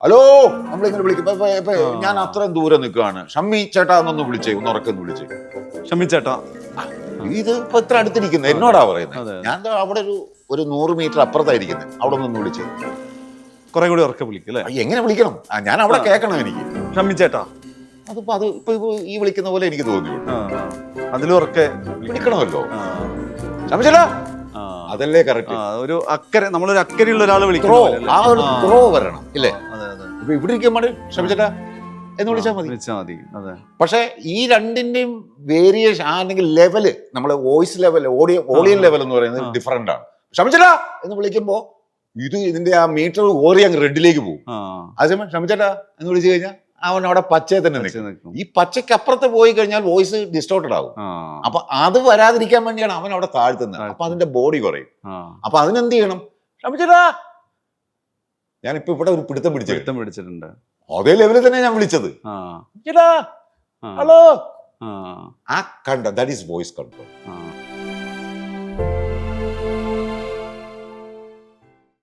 Hello നമ്മളിങ്ങനെ വിളിക്കും. ഇപ്പൊ ഞാൻ അത്രയും ദൂരം നിൽക്കുകയാണ്. ഷമ്മി ചേട്ടാ എന്നൊന്ന് വിളിച്ചേ, ഒന്ന് ഉറക്കൊന്ന് വിളിച്ചേ. ഷമ്മി ചേട്ടാ, ഇത് ഇപ്പൊ ഇത്ര അടുത്തിരിക്കുന്നത് എന്നോടാ പറയുന്നത്. ഞാൻ ദാ അവിടെ ഒരു 100 മീറ്റർ അപ്പുറത്തായിരിക്കുന്നത്. അവിടെ നിന്ന് വിളിച്ചേ. കുറെ കൂടി ഉറക്കെ വിളിക്കും അല്ലേ? എങ്ങനെ വിളിക്കണം? ഞാൻ അവിടെ കേൾക്കണം എനിക്ക്. ഷമ്മി ചേട്ടാ, അത് ഇപ്പൊ ഈ വിളിക്കുന്ന പോലെ എനിക്ക് തോന്നിയുള്ളൂ. അതിലും ഉറക്കെ വിളിക്കണമല്ലോ. ഷമ്മി ചേട്ടാ, അതല്ലേ കറക്റ്റ്. ഒരു അക്കരെ, നമ്മളൊരു അക്കരെയുള്ള ഒരാൾ വിളിക്കും. ആ ഒരു ത്രോ വരണം ഇല്ലേ? ഇപ്പൊ ഇവിടെ ഇരിക്കുമ്പോൾ ഷമ്മി ചേട്ടാ എന്ന് വിളിച്ചാൽ മതി. അതെ. പക്ഷെ ഈ രണ്ടിന്റെയും വേരിയേഷൻ അല്ലെങ്കിൽ ലെവല്, നമ്മളെ വോയിസ് ലെവൽ, ഓഡിയൻ ലെവൽ എന്ന് പറയുന്നത് ഡിഫറെന്റ് ആണ്. ഷമിച്ചേട്ടാ എന്ന് വിളിക്കുമ്പോ ഇതിന്റെ ആ മീറ്റർ ഓറി അങ്ങ് റെഡിലേക്ക് പോകും. അതേസമയം ഷമിച്ചേട്ടാ എന്ന് വിളിച്ചു കഴിഞ്ഞാൽ അവൻ അവിടെ പച്ചയെ തന്നെ നിൽക്കും. ഈ പച്ചയ്ക്ക് അപ്പുറത്ത് പോയി കഴിഞ്ഞാൽ വോയിസ് ഡിസ്റ്റോർട്ടഡ് ആകും. അപ്പൊ അത് വരാതിരിക്കാൻ വേണ്ടിയാണ് അവൻ അവിടെ താഴ്ത്തുന്നത്. അപ്പൊ അതിന്റെ ബോഡി കുറയും. അപ്പൊ അതിനെന്ത് ചെയ്യണം? ഷമിച്ചേട്ടാ, ഞാനിപ്പോ ഇവിടെ ഒരു പിടുത്തം പിടിച്ചിട്ടുണ്ട്. അതേ ലെവലിൽ തന്നെ ഞാൻ വിളിച്ചത്. ഹലോ, ആ കണ്ട, ദാറ്റ് ഈസ് വോയിസ് കൺട്രോൾ.